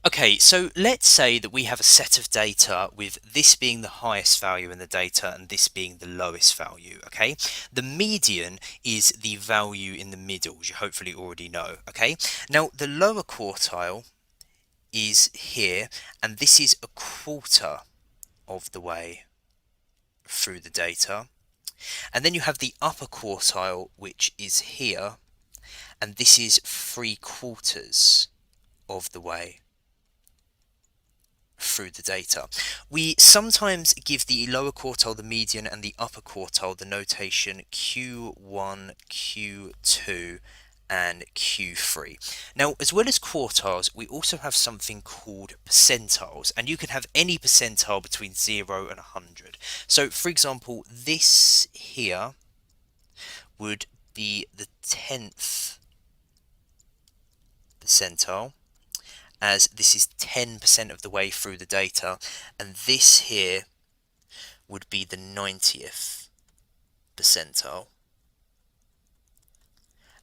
Okay, so let's say that we have a set of data with this being the highest value in the data and this being the lowest value, okay? The median is the value in the middle, as you hopefully already know, okay? Now, the lower quartile is here, and this is a quarter of the way through the data. And then you have the upper quartile, which is here, and this is 3/4 of the way through the data. We sometimes give the lower quartile the median and the upper quartile the notation Q1, Q2, and Q3. Now, as well as quartiles, we also have something called percentiles, and you can have any percentile between 0 and 100. So, for example, this here would be the 10th percentile, as this is 10% of the way through the data, and this here would be the 90th percentile,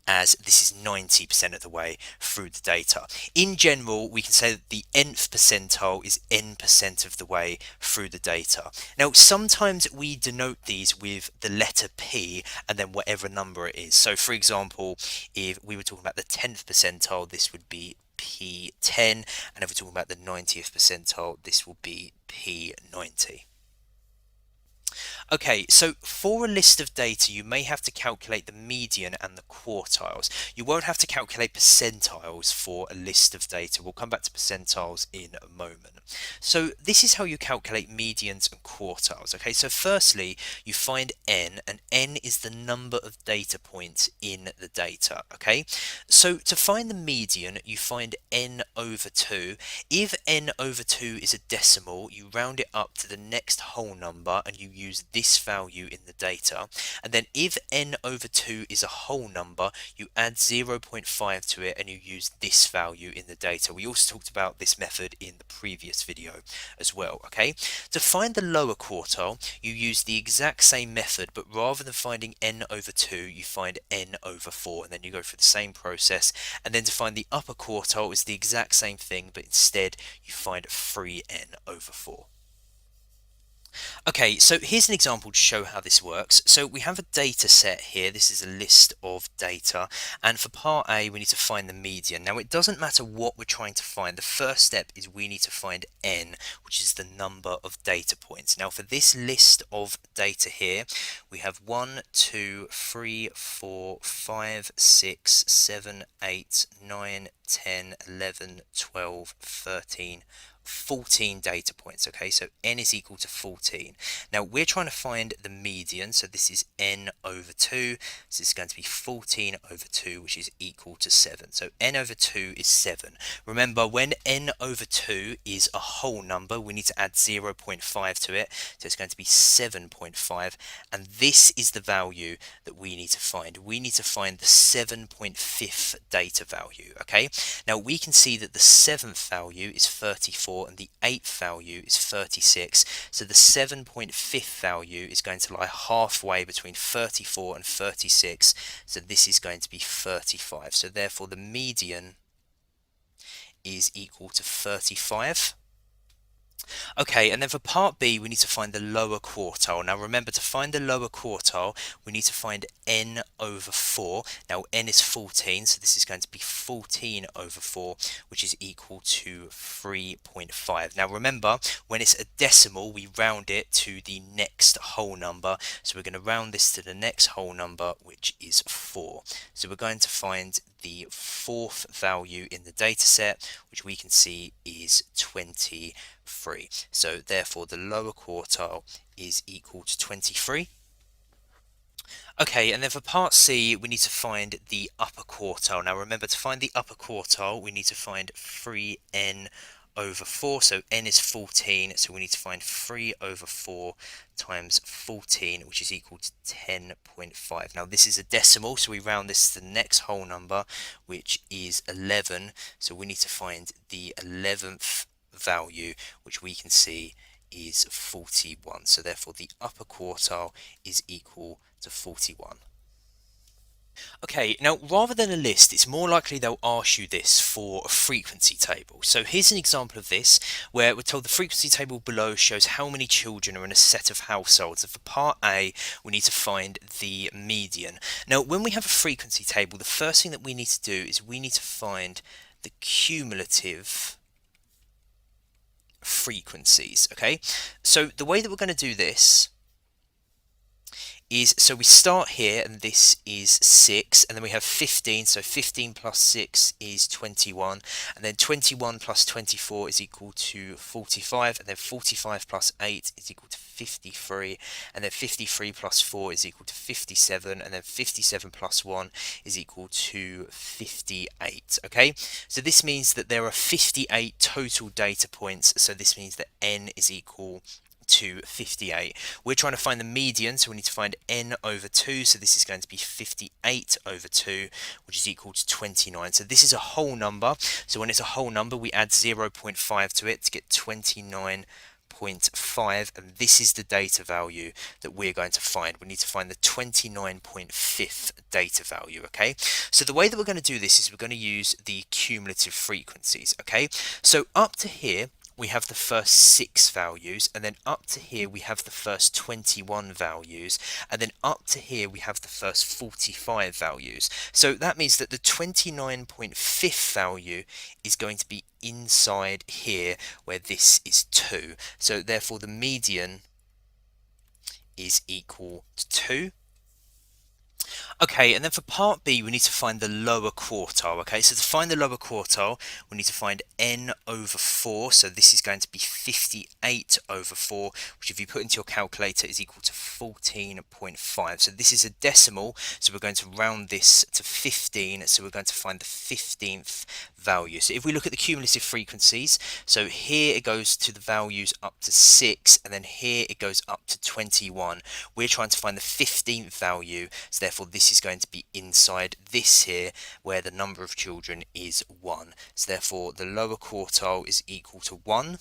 as this is 90% of the way through the data. In general, we can say that the nth percentile is n% of the way through the data. Now, sometimes we denote these with the letter P and then whatever number it is. So, for example, if we were talking about the 10th percentile, this would be P10, and if we're talking about the 90th percentile, this will be P90. Okay, so for a list of data, you may have to calculate the median and the quartiles. You won't have to calculate percentiles for a list of data. We'll come back to percentiles in a moment. So this is how you calculate medians and quartiles. Okay, so firstly, you find n, and n is the number of data points in the data. Okay, so to find the median, you find n over 2. If n over 2 is a decimal, you round it up to the next whole number and you use this value in the data. And then if n over 2 is a whole number, you add 0.5 to it and you use this value in the data. We also talked about this method in the previous video as well, okay? To find the lower quartile, you use the exact same method, but rather than finding n over 2, you find n over 4, and then you go through the same process. And then to find the upper quartile is the exact same thing, but instead you find 3n over 4. Okay, so here's an example to show how this works. So we have a data set here. This is a list of data. And for part A, we need to find the median. Now, it doesn't matter what we're trying to find. The first step is we need to find n, which is the number of data points. Now, for this list of data here, we have 1, 2, 3, 4, 5, 6, 7, 8, 9, 10, 11, 12, 13, 14 data points. Okay, so n is equal to 14. Now we're trying to find the median, so this is n over 2. So it's going to be 14 over 2, which is equal to 7. So n over 2 is 7. Remember, when n over 2 is a whole number, we need to add 0.5 to it, so it's going to be 7.5, and this is the value that we need to find. We need to find the 7.5th data value. Okay, now we can see that the 7th value is 34 and the 8th value is 36, so the 7.5th value is going to lie halfway between 34 and 36, so this is going to be 35. So therefore the median is equal to 35. Okay, and then for part B, we need to find the lower quartile. Now remember, to find the lower quartile, we need to find n over 4. Now n is 14, so this is going to be 14 over 4, which is equal to 3.5. Now remember, when it's a decimal, we round it to the next whole number. So we're going to round this to the next whole number, which is 4. So we're going to find the 4th value in the data set, which we can see is 23. So therefore the lower quartile is equal to 23. Okay, and then for part C, we need to find the upper quartile. Now remember, to find the upper quartile, we need to find 3n over 4. So n is 14, so we need to find 3 over 4 times 14, which is equal to 10.5. Now this is a decimal, so we round this to the next whole number, which is 11. So we need to find the 11th value, which we can see is 41. So therefore the upper quartile is equal to 41. Okay, now rather than a list, it's more likely they'll ask you this for a frequency table. So here's an example of this where we're told the frequency table below shows how many children are in a set of households. And for part A, we need to find the median. Now, when we have a frequency table, the first thing that we need to do is we need to find the cumulative frequencies. Okay, so the way that we're going to do this is, so we start here and this is 6, and then we have 15, so 15 plus 6 is 21, and then 21 plus 24 is equal to 45, and then 45 plus 8 is equal to 53, and then 53 plus 4 is equal to 57, and then 57 plus 1 is equal to 58. Okay, so this means that there are 58 total data points, so this means that n is equal to 58. We're trying to find the median, so we need to find n over 2, so this is going to be 58 over 2, which is equal to 29. So this is a whole number, so when it's a whole number we add 0.5 to it to get 29.5, and this is the data value that we're going to find. We need to find the 29.5th data value. Okay, so the way that we're going to do this is we're going to use the cumulative frequencies. Okay, so up to here we have the first 6 values, and then up to here we have the first 21 values, and then up to here we have the first 45 values. So that means that the 29.5th value is going to be inside here where this is 2. So therefore the median is equal to 2. Okay, and then for part B, we need to find the lower quartile. Okay, so to find the lower quartile, we need to find n over 4. So this is going to be 58 over 4, which if you put into your calculator is equal to 14.5. So this is a decimal, so we're going to round this to 15. So we're going to find the 15th value. So if we look at the cumulative frequencies, so here it goes to the values up to 6, and then here it goes up to 21. We're trying to find the 15th value, so therefore this is going to be inside this here where the number of children is 1. So therefore the lower quartile is equal to 1.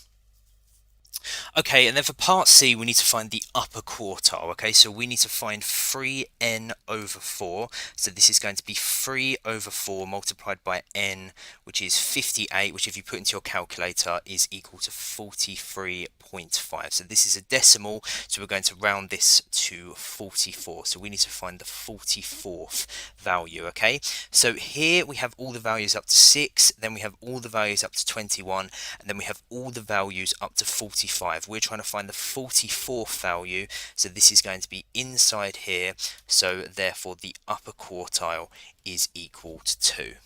Okay, and then for part C, we need to find the upper quartile. Okay, so we need to find 3n over 4. So this is going to be 3 over 4 multiplied by n, which is 58, which if you put into your calculator is equal to 43.5. So this is a decimal, so we're going to round this to 44. So we need to find the 44th value. Okay, so here we have all the values up to 6, then we have all the values up to 21, and then we have all the values up to 45. We're trying to find the 44th value, so this is going to be inside here, so therefore the upper quartile is equal to 2.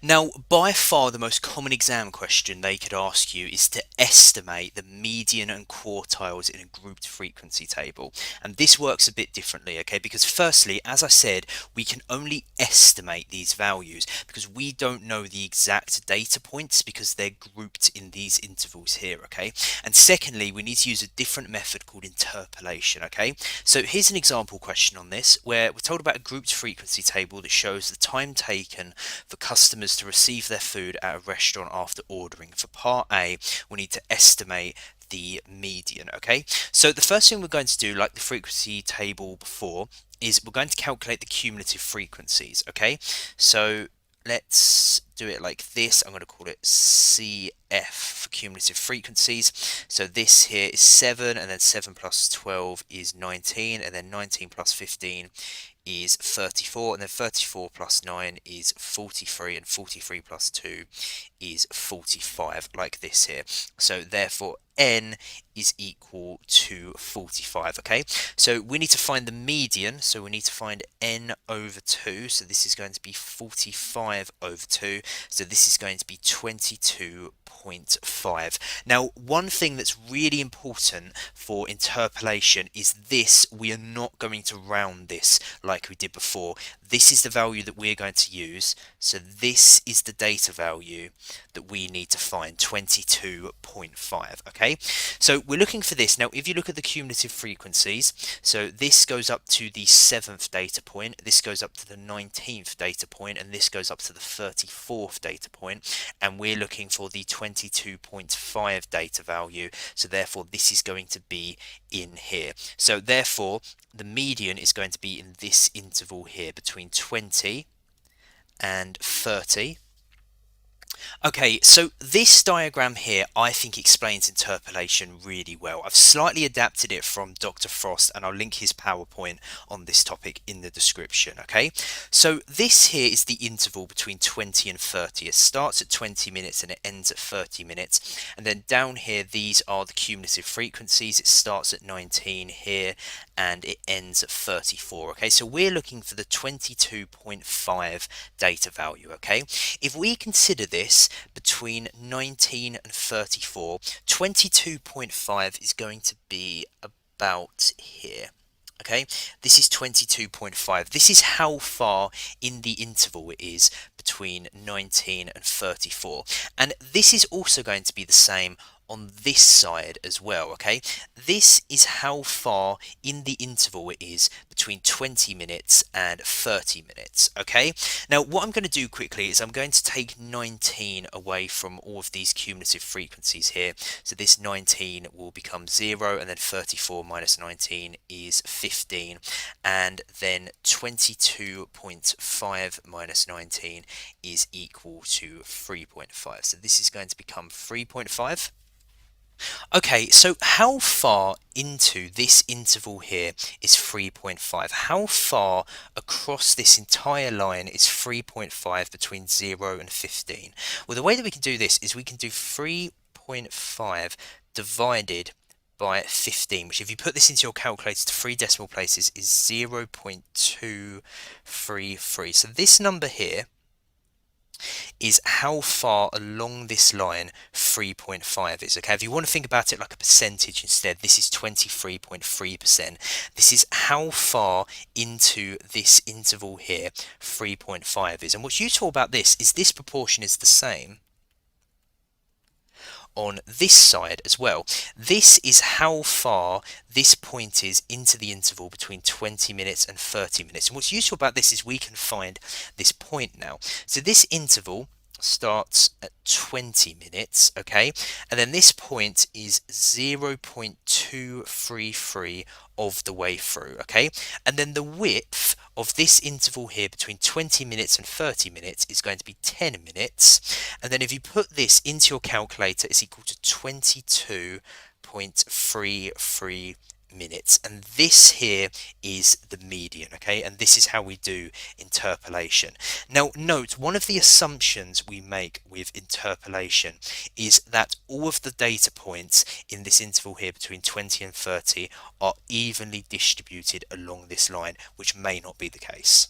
Now, by far the most common exam question they could ask you is to estimate the median and quartiles in a grouped frequency table. And this works a bit differently, okay? Because firstly, as I said, we can only estimate these values because we don't know the exact data points because they're grouped in these intervals here, okay? And secondly, we need to use a different method called interpolation, okay? So here's an example question on this where we're told about a grouped frequency table that shows the time taken for customers to receive their food at a restaurant after ordering. For part A, we need to estimate the median. Okay, so the first thing we're going to do, like the frequency table before, is we're going to calculate the cumulative frequencies. Okay, so let's do it like this. I'm going to call it CF for cumulative frequencies. So this here is 7, and then 7 plus 12 is 19, and then 19 plus 15 is 34, and then 34 plus 9 is 43, and 43 plus 2 is 45, like this here. So therefore n is equal to 45. Okay, so we need to find the median, so we need to find n over 2, so this is going to be 45 over 2, so this is going to be 22.5. Now, one thing that's really important for interpolation is this: we are not going to round this like we did before. This is the value that we're going to use, so this is the data value, that we need to find, 22.5. Okay, so we're looking for this. Now, if you look at the cumulative frequencies, so this goes up to the 7th data point, this goes up to the 19th data point, and this goes up to the 34th data point, and we're looking for the 22.5 data value, so therefore this is going to be in here. So therefore the median is going to be in this interval here between 20 and 30. Okay, so this diagram here I think explains interpolation really well. I've slightly adapted it from Dr. Frost, and I'll link his PowerPoint on this topic in the description. Okay, so this here is the interval between 20 and 30. It starts at 20 minutes and it ends at 30 minutes, and then down here these are the cumulative frequencies. It starts at 19 here and it ends at 34. Okay, so we're looking for the 22.5 data value. Okay, if we consider this between 19 and 34, 22.5 is going to be about here. Okay, this is 22.5. This is how far in the interval it is between 19 and 34. And this is also going to be the same on this side as well. Okay, this is how far in the interval it is between 20 minutes and 30 minutes. Okay, now what I'm going to do quickly is I'm going to take 19 away from all of these cumulative frequencies here. So this 19 will become 0, and then 34 minus 19 is 15, and then 22.5 minus 19 is equal to 3.5. So this is going to become 3.5. Okay, so how far into this interval here is 3.5? How far across this entire line is 3.5 between 0 and 15? Well, the way that we can do this is we can do 3.5 divided by 15, which if you put this into your calculator to 3 decimal places is 0.233. So this number here is how far along this line 3.5 is. Okay, if you want to think about it like a percentage instead, this is 23.3%. This is how far into this interval here 3.5 is. And what's useful about this is this proportion is the same on this side as well. This is how far this point is into the interval between 20 minutes and 30 minutes. And what's useful about this is we can find this point now. So this interval starts at 20 minutes, okay, and then this point is 0.233 of the way through, okay, and then the width of this interval here between 20 minutes and 30 minutes is going to be 10 minutes, and then if you put this into your calculator, it's equal to 22.33 minutes, and this here is the median. Okay, and this is how we do interpolation. Now note, one of the assumptions we make with interpolation is that all of the data points in this interval here between 20 and 30 are evenly distributed along this line, which may not be the case.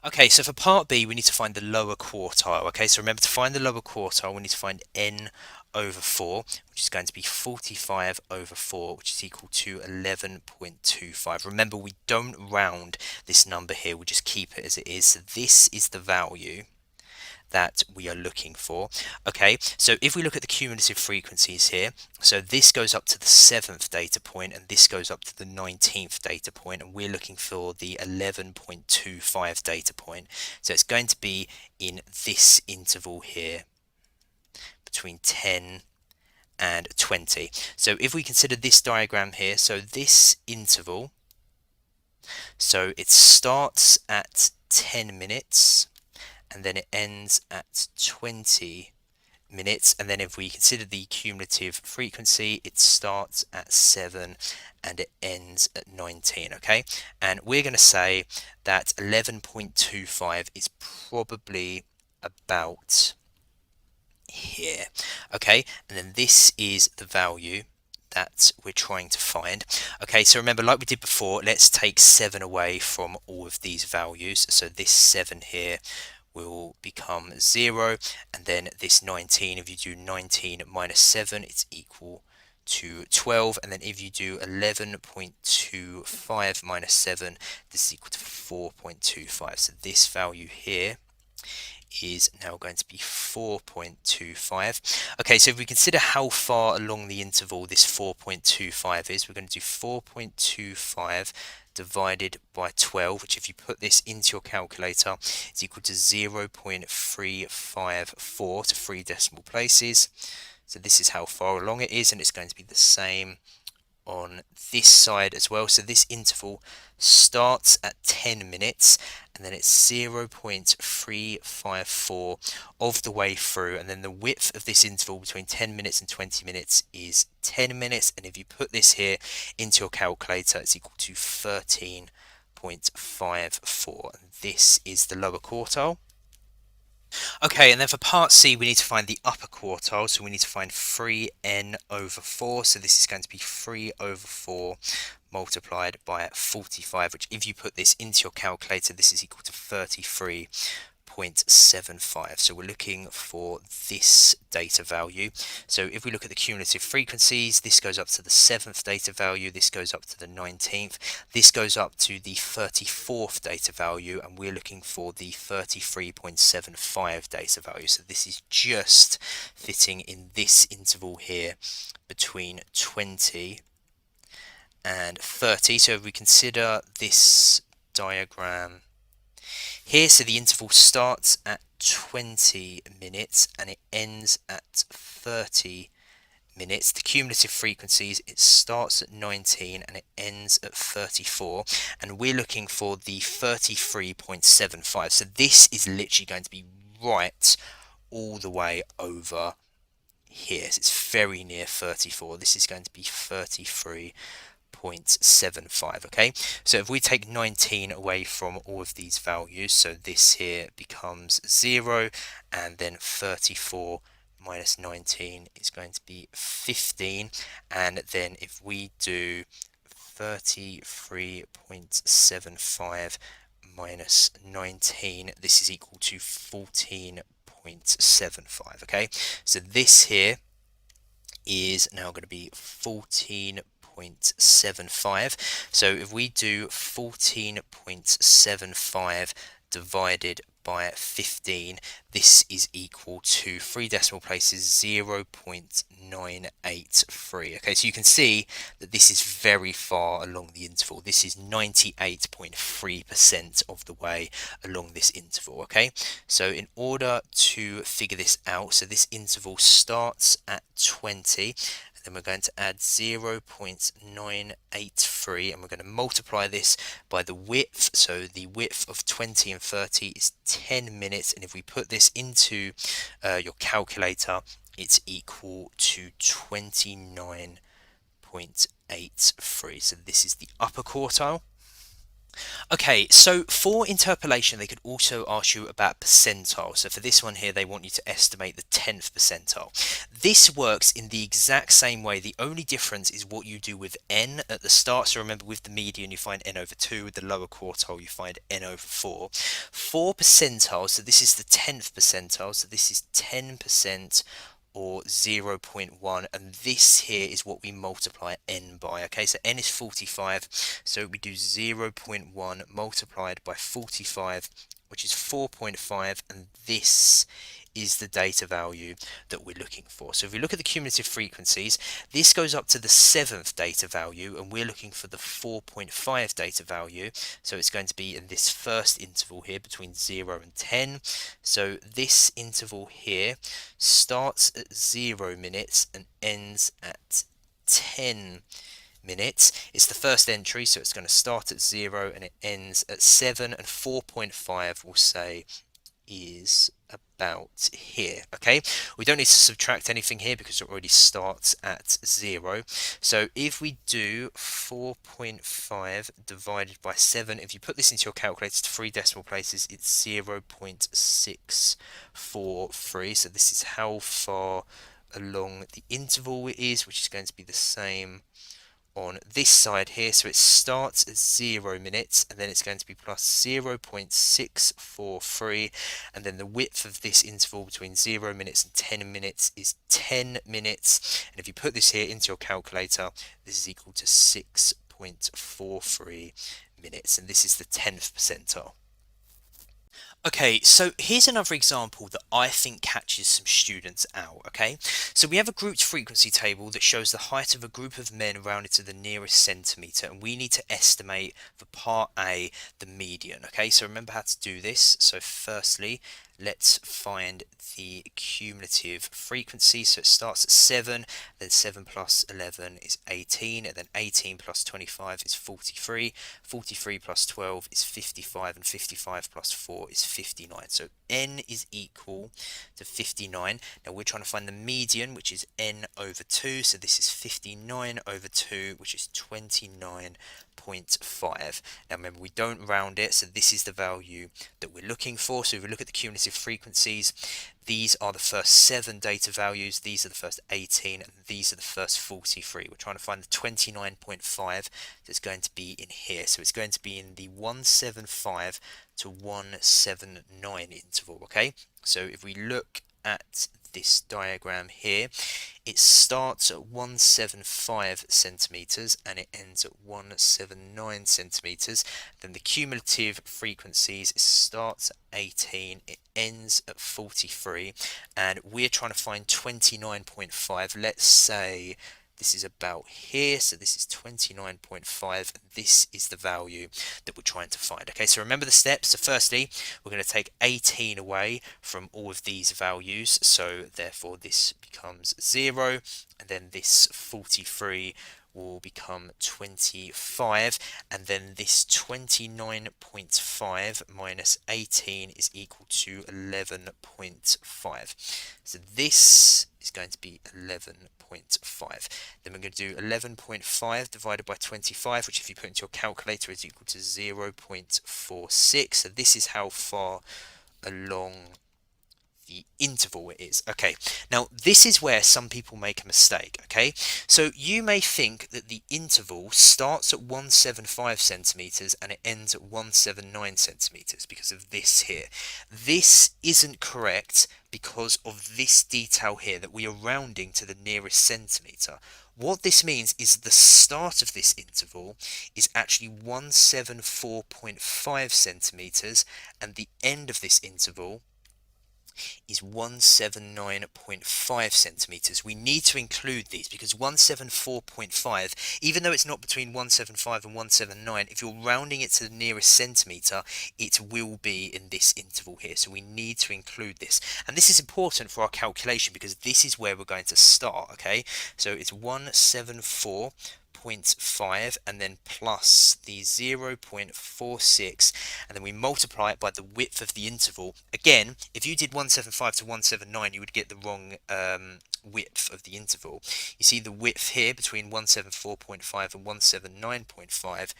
Okay, so for part B, we need to find the lower quartile. Okay, so remember, to find the lower quartile, we need to find n over 4, which is going to be 45 over 4, which is equal to 11.25. Remember, we don't round this number here, we just keep it as it is. So this is the value that we are looking for. Okay, so if we look at the cumulative frequencies here, so this goes up to the 7th data point and this goes up to the 19th data point, and we're looking for the 11.25 data point. So it's going to be in this interval here between 10 and 20. So if we consider this diagram here, so this interval, so it starts at 10 minutes and then it ends at 20 minutes, and then if we consider the cumulative frequency, it starts at 7 and it ends at 19. Okay, and we're going to say that 11.25 is probably about here. Okay, and then this is the value that we're trying to find. Okay, so remember, like we did before, let's take 7 away from all of these values. So this 7 here will become 0, and then this 19, if you do 19 minus 7, it's equal to 12, and then if you do 11.25 minus 7, this is equal to 4.25. So this value here is now going to be 4.25. Okay, so if we consider how far along the interval this 4.25 is, we're going to do 4.25 divided by 12, which if you put this into your calculator is equal to 0.354 to 3 decimal places. So this is how far along it is, and it's going to be the same on this side as well. So this interval starts at 10 minutes and then it's 0.354 of the way through, and then the width of this interval between 10 minutes and 20 minutes is 10 minutes, and if you put this here into your calculator it's equal to 13.54, and this is the lower quartile. Okay, and then for part C, we need to find the upper quartile, so we need to find 3n over 4, so this is going to be 3 over 4 multiplied by 45, which if you put this into your calculator, this is equal to 33.75. So we're looking for this data value. So if we look at the cumulative frequencies, this goes up to the 7th data value, this goes up to the 19th, this goes up to the 34th data value, and we're looking for the 33.75 data value. So this is just fitting in this interval here between 20 and 30. So if we consider this diagram here, so the interval starts at 20 minutes and it ends at 30 minutes. The cumulative frequencies, it starts at 19 and it ends at 34, and we're looking for the 33.75. So this is literally going to be right all the way over here. So it's very near 34. This is going to be 33.75. Okay, so if we take 19 away from all of these values, so this here becomes 0, and then 34 minus 19 is going to be 15, and then if we do 33.75 minus 19, this is equal to 14.75. okay, so this here is now going to be 14.75. So if we do 14.75 divided by 15, this is equal to 3 decimal places 0.983. okay, so you can see that this is very far along the interval. This is 98.3% of the way along this interval. Okay, so in order to figure this out, so this interval starts at 20, then we're going to add 0.983, and we're going to multiply this by the width. So the width of 20 and 30 is 10 minutes, and if we put this into your calculator, it's equal to 29.83. So this is the upper quartile. Okay, so for interpolation, they could also ask you about percentile. So for this one here, they want you to estimate the 10th percentile. This works in the exact same way. The only difference is what you do with n at the start. So remember, with the median, you find n over 2. With the lower quartile, you find n over 4. For percentiles, so this is the 10th percentile. So this is 10%. Or 0.1, and this here is what we multiply n by. Okay, so n is 45, so we do 0.1 multiplied by 45, which is 4.5, and this is the data value that we're looking for. So if we look at the cumulative frequencies, this goes up to the 7th data value, and we're looking for the 4.5 data value. So it's going to be in this first interval here between 0 and 10. So this interval here starts at 0 minutes and ends at 10 minutes. It's the first entry, so it's going to start at 0 and it ends at 7, and 4.5 will say is about here. Okay, we don't need to subtract anything here because it already starts at 0. So if we do 4.5 divided by 7, if you put this into your calculator to 3 decimal places, it's 0.643. so this is how far along the interval it is, which is going to be the same on this side here. So it starts at 0 minutes, and then it's going to be plus 0.643, and then the width of this interval between 0 minutes and 10 minutes is 10 minutes, and if you put this here into your calculator, this is equal to 6.43 minutes, and this is the 10th percentile. Okay, so here's another example that I think catches some students out, okay? So we have a grouped frequency table that shows the height of a group of men rounded to the nearest centimetre, and we need to estimate for part A the median, okay? So remember how to do this. So firstly, let's find the cumulative frequency. So it starts at 7, then 7 plus 11 is 18, and then 18 plus 25 is 43, 43 plus 12 is 55, and 55 plus 4 is 59. So n is equal to 59. Now we're trying to find the median, which is n over 2. So this is 59 over 2, which is 29.5. Now remember, we don't round it, so this is the value that we're looking for. So if we look at the cumulative frequencies, these are the first 7 data values, these are the first 18, and these are the first 43. We're trying to find the 29.5 that's going to be in here. So it's going to be in the 175 to 179 interval, okay? So if we look at this diagram here, it starts at 175 centimeters and it ends at 179 centimeters. Then the cumulative frequencies, it starts at 18, it ends at 43, and we're trying to find 29.5. Let's say this is about here, so this is 29.5. This is the value that we're trying to find. Okay, so remember the steps. So firstly, we're going to take 18 away from all of these values, so therefore this becomes 0, and then this 43 will become 25, and then this 29.5 minus 18 is equal to 11.5. So this is going to be 11.5. Then we're going to do 11.5 divided by 25, which if you put into your calculator is equal to 0.46. So this is how far along the interval it is. Okay, now this is where some people make a mistake, okay? So you may think that the interval starts at 175 centimeters and it ends at 179 centimeters because of this here. This isn't correct because of this detail here, that we are rounding to the nearest centimeter. What this means is the start of this interval is actually 174.5 centimeters and the end of this interval is 179.5 centimeters. We need to include these because 174.5, even though it's not between 175 and 179, if you're rounding it to the nearest centimeter, it will be in this interval here. So we need to include this. And this is important for our calculation because this is where we're going to start, okay? So it's 174.5 and then plus the 0.46, and then we multiply it by the width of the interval. Again, if you did 175 to 179, you would get the wrong width of the interval. You see the width here between 174.5 and 179.5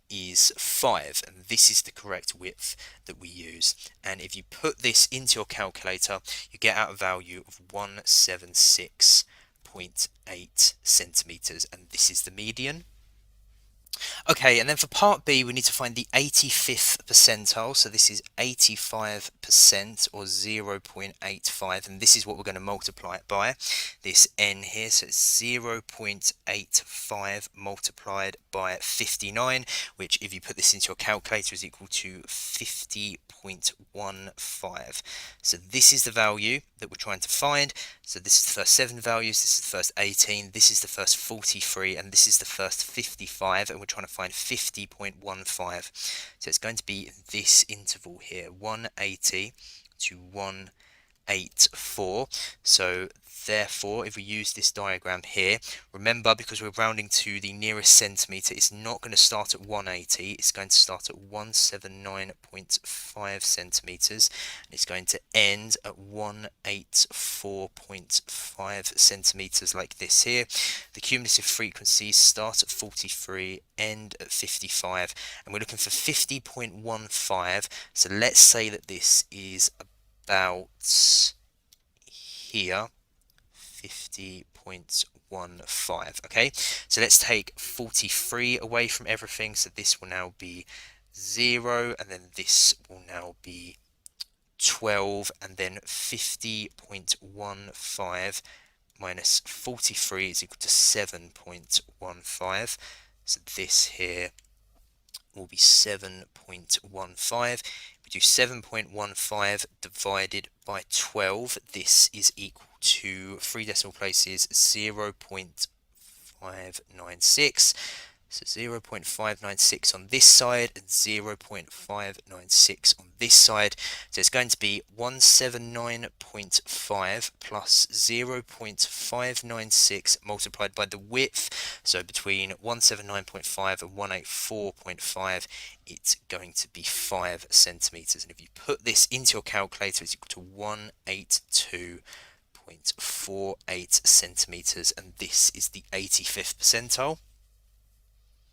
is 5, and this is the correct width that we use. And if you put this into your calculator, you get out a value of 176.8 centimeters, and this is the median. Okay, and then for part B, we need to find the 85th percentile. So this is 85% or 0.85, and this is what we're going to multiply it by, this n here. So it's 0.85 multiplied by 59, which if you put this into your calculator is equal to 50.15. So this is the value that we're trying to find. So this is the first 7 values, this is the first 18, this is the first 43, and this is the first 55, and we're trying to find 50.15. So it's going to be this interval here, 180 to 184. So therefore, if we use this diagram here, remember, because we're rounding to the nearest centimetre, it's not going to start at 180, it's going to start at 179.5 centimetres, and it's going to end at 184.5 centimetres like this here. The cumulative frequencies start at 43, end at 55, and we're looking for 50.15, so let's say that this is about here, 50.15. Okay, so let's take 43 away from everything, so this will now be 0, and then this will now be 12, and then 50.15 minus 43 is equal to 7.15. So this here will be 7.15. We We do 7.15 divided by 12. This is equal to 3 decimal places 0.596. So 0.596 on this side and 0.596 on this side. So it's going to be 179.5 plus 0.596 multiplied by the width. So between 179.5 and 184.5, it's going to be 5 centimeters. And if you put this into your calculator, it's equal to 182.48 centimeters, and this is the 85th percentile.